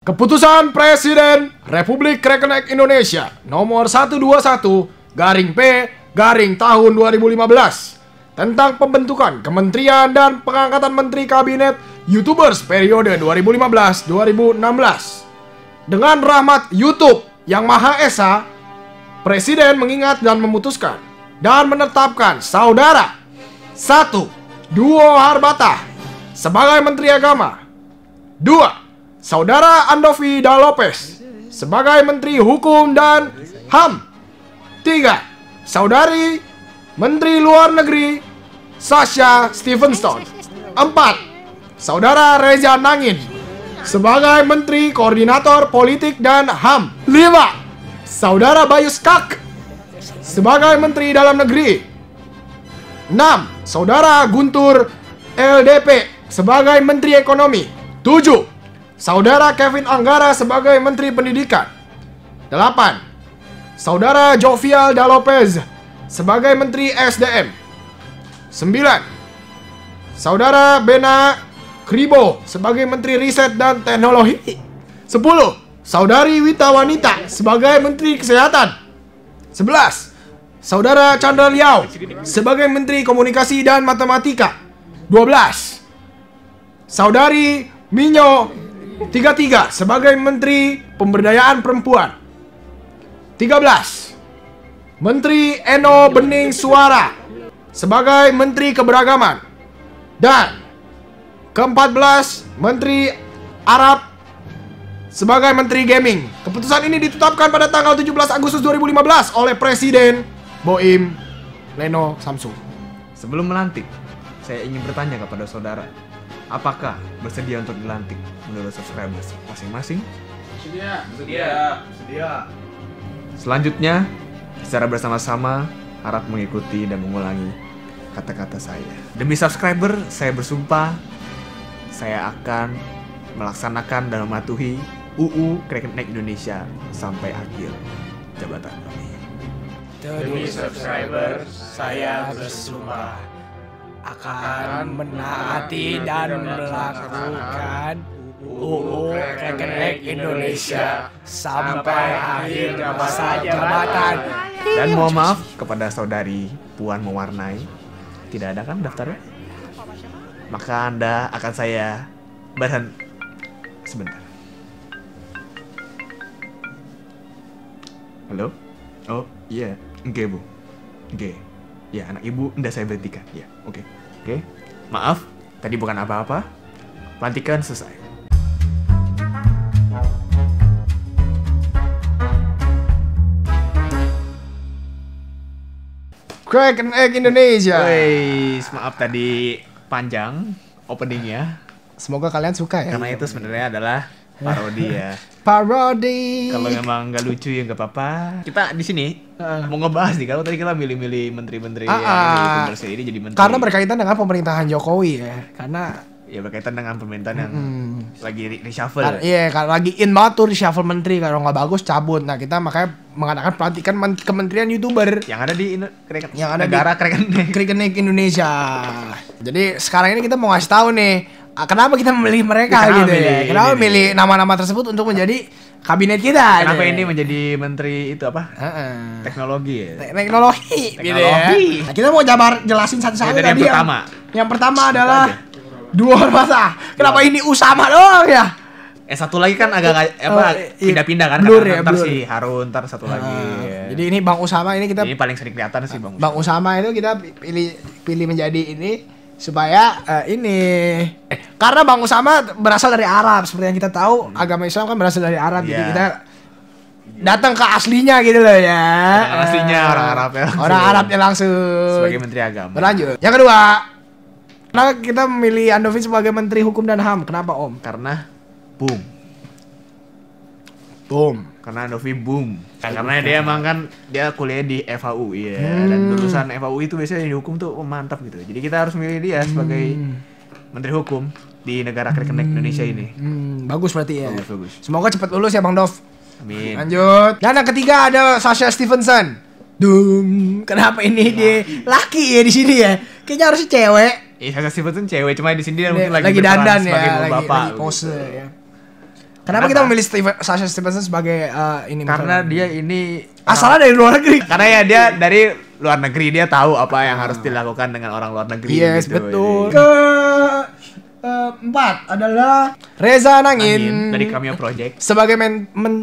Keputusan Presiden Republik Krekenek Indonesia nomor 121/P/tahun 2015 tentang pembentukan Kementerian dan pengangkatan Menteri Kabinet YouTubers periode 2015-2016. Dengan rahmat YouTube yang Maha Esa, Presiden mengingat dan memutuskan dan menetapkan Saudara 1. Duo Harbatah sebagai Menteri Agama. 2. Saudara Andovi Da Lopez sebagai Menteri Hukum dan HAM. 3. Saudari Menteri Luar Negeri Sasha Stephenson. 4. Saudara Reza Nangin sebagai Menteri Koordinator Politik dan HAM. 5. Saudara Bayu Skak sebagai Menteri Dalam Negeri. 6. Saudara Guntur LDP sebagai Menteri Ekonomi. 7. Saudara Kevin Anggara sebagai Menteri Pendidikan. 8. Saudara Jovial Da Lopez sebagai Menteri SDM. 9. Saudara Bena Kribo sebagai Menteri Riset dan Teknologi. 10. Saudari Wita Wanita sebagai Menteri Kesehatan. 11. Saudara Chandra Liao sebagai Menteri Komunikasi dan Matematika. 12. Saudari Minyo 33 sebagai Menteri Pemberdayaan Perempuan. 13. Menteri Eno Bening Suara sebagai Menteri Keberagaman. Dan ke-14, Menteri Arab sebagai Menteri Gaming. Keputusan ini ditetapkan pada tanggal 17 Agustus 2015 oleh Presiden Boim Leno Samsu. Sebelum melantik, saya ingin bertanya kepada saudara, apakah bersedia untuk dilantik menurut subscribers masing-masing? Sedia. Selanjutnya, secara bersama-sama harap mengikuti dan mengulangi kata-kata saya. Demi subscriber, saya bersumpah saya akan melaksanakan dan mematuhi UU Krekenek Indonesia sampai akhir jabatan kami. Demi subscriber, saya bersumpah akan menaati dan melakukan UU Krekenek Indonesia sampai akhir masa jabatan. Dan mohon maaf kepada saudari Puan Mewarnai, tidak ada kan daftarnya? Maka Anda akan saya sebentar. Halo? Oh iya, oke bu, oke. Ya, anak ibu, ndak saya berhentikan. Ya, oke. Oke. Maaf, tadi bukan apa-apa. Pelantikan selesai. Krekenek Indonesia. Wes, maaf tadi panjang openingnya. Semoga kalian suka ya. Karena itu sebenarnya adalah parodi ya. Parodi. Kalau memang nggak lucu ya nggak apa-apa. Kita di sini mau ngebahas nih. Kalau tadi kita milih-milih menteri-menteri ini jadi menteri. Karena berkaitan dengan pemerintahan Jokowi ya. Karena ya berkaitan dengan pemerintahan yang lagi reshuffle. Iya, kalau lagi in banget tuh reshuffle menteri, kalau nggak bagus cabut. Nah, kita makanya mengadakan pelantikan kementerian YouTuber yang ada di yang ada negara di Krekenek Indonesia. Jadi sekarang ini kita mau ngasih tahu nih, kenapa kita memilih mereka gitu ya. Kenapa milih nama-nama tersebut untuk menjadi kabinet kita. Kenapa ini menjadi menteri itu apa? Teknologi ya. Teknologi gitu ya. Nah, kita mau jelasin satu-satu tadi. Yang pertama adalah Duo Harbatah. Kenapa ini Usama doang ya? Satu lagi kan agak pindah-pindah kan. Blur ya, ntar si Harun, ntar satu lagi. Jadi ini Bang Usama ini kita. Ini paling sering kelihatan sih Bang Usama. Bang Usama itu kita pilih menjadi ini supaya karena Bang Usama berasal dari Arab, seperti yang kita tahu agama Islam kan berasal dari Arab, jadi kita datang ke aslinya gitu loh ya. Aslinya orang Arab ya. Orang Arabnya langsung sebagai Menteri Agama. Berlanjut. Yang kedua, kenapa kita memilih Andovi sebagai Menteri Hukum dan HAM? Kenapa Om? Karena boom. Karena Andovi boom. Karena dia emang kan dia kuliah di FHU ya. Dan lulusan FHU itu biasanya di hukum tuh mantap gitu. Jadi kita harus milih dia sebagai Menteri Hukum di negara Krekenek Indonesia ini. Bagus berarti ya. Bagus. Semoga cepat lulus ya Bang Dov. Amin. Lanjut. Dan yang ketiga ada Sasha Stephenson. Kenapa ini dia laki ya di sini ya? Kayaknya harusnya cewek. Iya, Sasha Stephenson cewek, cuma di sini dia mungkin lagi dandan ya, sebagai bapak. lagi pose ya. Kenapa kita memilih Sasha Stevenson sebagai ini? Karena dia ini asalnya dari luar negeri. Karena ya dia dari luar negeri, dia tahu apa yang harus dilakukan dengan orang luar negeri. Yes, gitu. betul. Jadi, keempat adalah Reza Nangin dari Cameo Project sebagai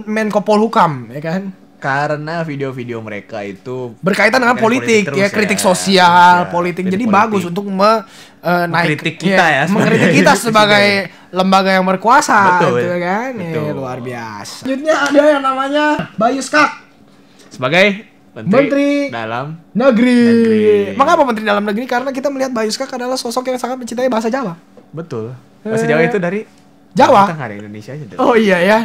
Menko Polhukam, ya kan? Karena video-video mereka itu Berkaitan dengan politik terus ya, kritik ya. sosial, Ya, politik. kritik Jadi politik. bagus untuk Mengkritik kita ya, mengkritik kita sebagai lembaga yang berkuasa, Betul, gitu kan? betul. Luar biasa. Selanjutnya ada yang namanya Bayu Skak sebagai Menteri dalam Negeri. Negeri. Mengapa Menteri Dalam Negeri? Karena kita melihat Bayu Skak adalah sosok yang sangat mencintai bahasa Jawa. betul. Bahasa Jawa itu dari Jawa. Kita nggak ada Indonesia aja. Oh iya ya.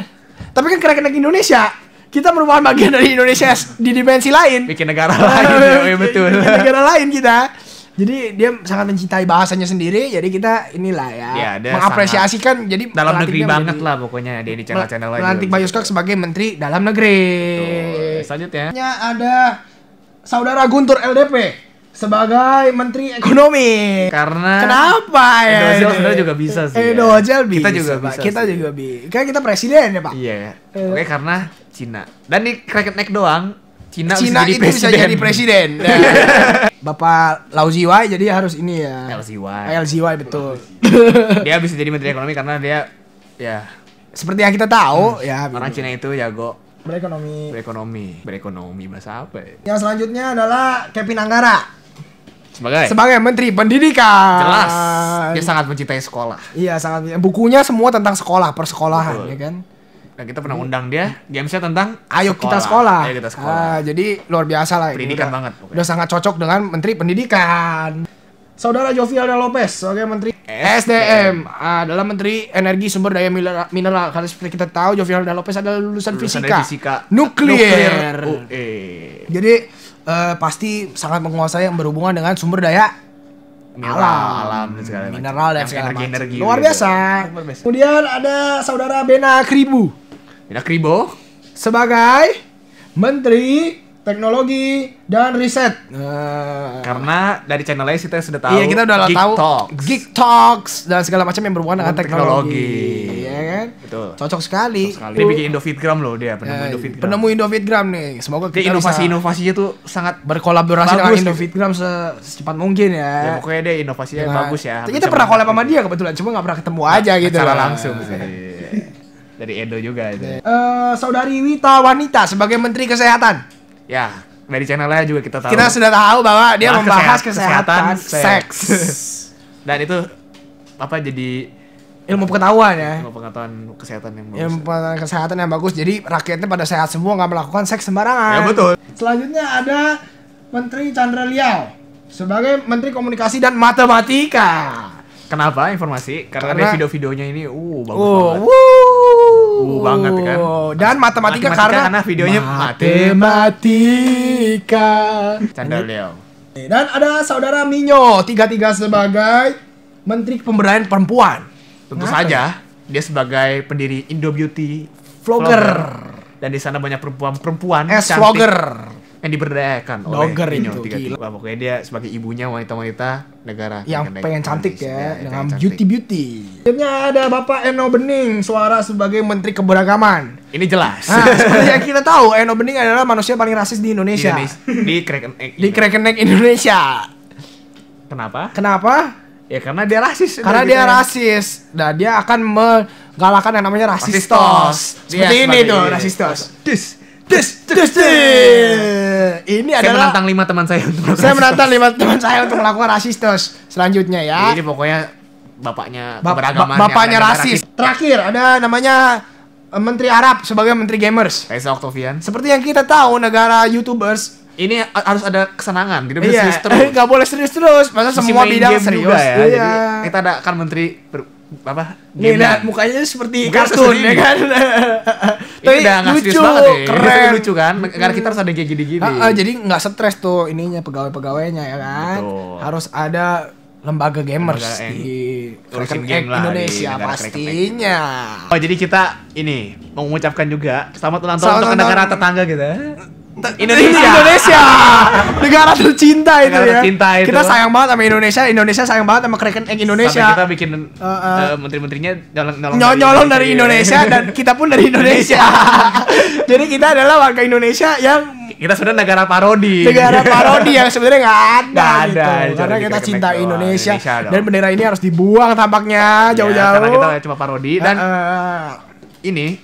Tapi kan keren Indonesia. Kita merupakan bagian dari Indonesia di dimensi lain. Bikin negara lain, ya, betul. Bikin negara lain kita. Jadi dia sangat mencintai bahasanya sendiri. Jadi kita inilah ya, Ya, dia mengapresiasikan. Jadi dalam negeri melantiknya banget menjadi- lah pokoknya dia di channel-channel lain. melantik juga Bayu Skak sebagai Menteri Dalam Negeri. Betul. Selanjutnya Ada Saudara Guntur LDP sebagai Menteri Ekonomi. karena Kenapa ya? Edo sebenarnya juga bisa sih. Edo bisa. Kita juga Pak. bisa. Kita sih. juga bisa. Kan kita presiden ya, Pak. Iya. Oke, karena Cina. Dan di Cracked Neck doang, Cina Cina bisa jadi itu bisa presiden. jadi presiden. Nah, Bapak Lau Ziwai jadi harus ini ya. LCY. LZY betul. Dia bisa jadi Menteri Ekonomi karena dia ya Seperti yang kita tahu ya. orang Cina itu jago Berekonomi. berekonomi bahasa apa ya? Yang selanjutnya adalah Kevin Anggara Sebagai Menteri Pendidikan. jelas dia sangat mencintai sekolah. Iya sangat. Bukunya semua tentang sekolah, persekolahan, Betul. ya kan. Dan kita pernah undang dia, gamesnya tentang Ayo kita sekolah. Ayo kita sekolah. Jadi luar biasa lah. ini. Pendidikan Udah- banget pokoknya. Udah sangat cocok dengan Menteri Pendidikan. Saudara Jovialda Lopez sebagai Menteri SDM adalah Menteri Energi Sumber Daya Mineral. Karena seperti kita tahu Jovialda Lopez adalah lulusan Lulusan fisika, dari fisika nuklir. UE. Jadi pasti sangat menguasai yang berhubungan dengan sumber daya Alam dan segala macam. mineral dan Yang segala macam. energi Luar gitu. biasa. Luar biasa. Kemudian ada Saudara Bena Kribu Beda Kribo sebagai Menteri Teknologi dan Riset. karena dari channel lain kita sudah tahu. Iya kita udah Geek tahu Talks. Geek Talks dan segala macam yang berhubungan dengan teknologi. Teknologi. Ya kan? Betul. Cocok sekali. Dia bikin Indofitgram loh dia, penemu Indofitgram. Penemu Indofitgram nih. Semoga Dia kita bisa inovasinya tuh sangat berkolaborasi dengan bagus gitu. Indofitgram secepat mungkin ya ya. pokoknya dia inovasinya Dengan- bagus ya. Kita Bisa pernah collab banget sama gitu. dia kebetulan, cuma nggak pernah ketemu aja gitu. Secara lah. langsung sih. Dari Edo juga itu. Saudari Wita Wanita sebagai Menteri Kesehatan. Ya, dari channelnya juga kita tahu. Kita sudah tahu bahwa dia Bahas membahas kesehatan, kesehatan seks. Dan itu apa jadi Ilmu pengetahuan ya. ilmu pengetahuan kesehatan yang bagus. Ilmu pengetahuan kesehatan yang bagus. Jadi rakyatnya pada sehat semua, nggak melakukan seks sembarangan. Ya betul. Selanjutnya ada Menteri Chandra Liao sebagai Menteri Komunikasi dan Matematika. Kenapa informasi? Karena Karena- dia video-videonya ini bagus Oh, banget. wuh. Banget kan. Dan matematika karena videonya matematika. Chandra Leo. Dan ada Saudara Minyo 33 sebagai Menteri Pemberdayaan Perempuan. Tentu Kenapa saja dia sebagai pendiri Indo Beauty Vlogger. Dan di sana banyak perempuan-perempuan Vlogger. yang diberdayakan Blogger oleh Minyo itu, 33. Wah, pokoknya dia sebagai ibunya wanita-wanita negara Yang pengen cantik ya, yang dengan pengen cantik. beauty. Selanjutnya ada Bapak Eno Bening Suara sebagai Menteri Keberagaman. Ini jelas. Nah, seperti yang kita tahu, Eno Bening adalah manusia paling rasis di Indonesia. Di Cracked Neck. Di Cracked Neck Indonesia. Kenapa? Kenapa? Ya karena dia rasis. Karena Udah dia gitu. rasis. Nah, dia akan menggalakkan yang namanya rasistos. Rasistos. Dia Seperti ini sebagai- tuh, rasistos. Dis. Ini Saya adalah menantang 5 teman saya untuk melakukan saya menantang 5 teman saya untuk melakukan rasistos. Selanjutnya ya. Jadi ini pokoknya bapaknya Bap- keberagaman bapaknya yang ada rasis. Terakhir ada namanya Menteri Arab sebagai Menteri Gamers. Reza Octavian. Seperti yang kita tahu negara YouTubers Ini harus ada kesenangan, tidak bisa iya, serius terus. nggak boleh serius terus. Masa Mesti semua main bidang game serius. juga ya. Iya. Jadi kita ada kan menteri apa? Nih game lihat mukanya seperti Bukan kartun seperti ya ini. kan. Ini udah nggak serius banget ya. Ini keren. lucu kan? Negara kita harus ada kayak gini-gini. Jadi nggak stres tuh ininya pegawai-pegawainya ya kan. Betul. Harus ada lembaga gamers Lembaga yang di urusin Cracked game Egg lah di Indonesia negara pastinya. Oh jadi kita ini mau mengucapkan juga selamat ulang tahun Selamat untuk ulang negara tahun. tetangga kita. Indonesia. Negara tercinta itu Negara ya. tercinta itu. Kita sayang banget sama Indonesia. Indonesia sayang banget sama Kraken Egg Indonesia. Sampai kita bikin menteri-menterinya nyolong dari Indonesia dan kita pun dari Indonesia. Jadi kita adalah warga Indonesia yang kita sebenarnya negara parodi. Negara parodi yang sebenarnya nggak ada, Nggak ada, gitu. Karena kita Kraken cinta Egg doang, Indonesia dong. dan bendera ini harus dibuang tampaknya Ya, jauh-jauh. karena kita cuma parodi dan ini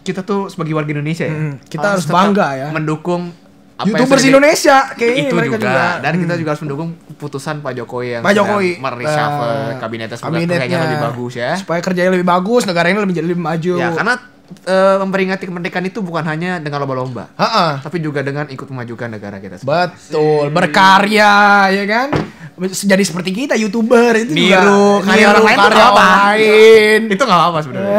kita tuh sebagai warga Indonesia ya. kita harus tetap bangga ya. Mendukung apa yang YouTubers sudah Indonesia kayak itu mereka juga. Dan kita juga harus mendukung keputusan Pak Jokowi yang Pak Jokowi mereshuffle kabinetnya supaya kerjanya lebih bagus ya. Supaya kerjanya lebih bagus, negara ini lebih maju. Ya, karena memperingati kemerdekaan itu bukan hanya dengan lomba-lomba, tapi juga dengan ikut memajukan negara kita. Betul, berkarya ya kan. Jadi seperti kita YouTuber itu niru juga karya orang lain, karya orang lain. Itu nggak apa-apa sebenarnya.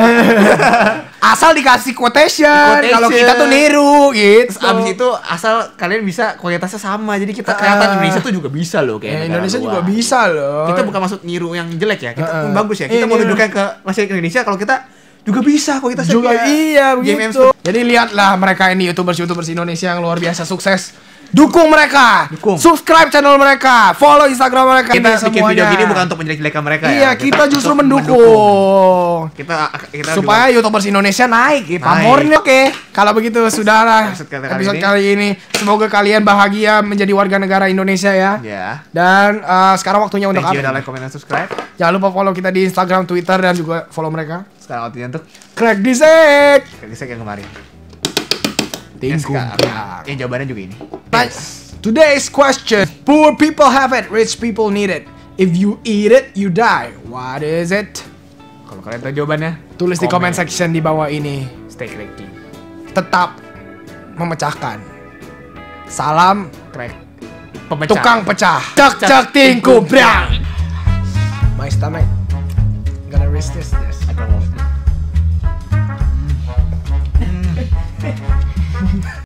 Asal dikasih quotation. Kalau kita tuh niru gitu. Terus abis itu asal kalian bisa kualitasnya sama. Jadi kita kelihatan Indonesia tuh juga bisa loh kayak Indonesia luar. juga bisa loh. Kita bukan maksud niru yang jelek ya. Kita pun bagus ya. Kita mau tunjukkan ke masyarakat Indonesia kalau kita juga bisa kualitasnya juga kayak iya begitu. Jadi lihatlah mereka ini YouTubers Indonesia yang luar biasa sukses. Dukung mereka, subscribe channel mereka, follow Instagram mereka. Kita bikin video gini bukan untuk menjelek-jelekan mereka ya. Iya, kita justru mendukung. Kita supaya YouTubers Indonesia naik, pamornya. Oke, kalau begitu sudahlah episode kali ini. Semoga kalian bahagia menjadi warga negara Indonesia ya. Dan sekarang waktunya untuk like, comment, dan subscribe. Jangan lupa follow kita di Instagram, Twitter, dan juga follow mereka. Sekarang waktunya untuk Crack this egg. yang kemarin. Tinggung. Jawabannya juga ini. Nice. Today's question: poor people have it, rich people need it. If you eat it, you die. What is it? Kalau kalian tahu jawabannya, tulis di comment section di bawah ini. Stay cracky. Tetap memecahkan. Salam crack. Tukang pecah. Cak cak tingku brang. My stomach gonna risk this.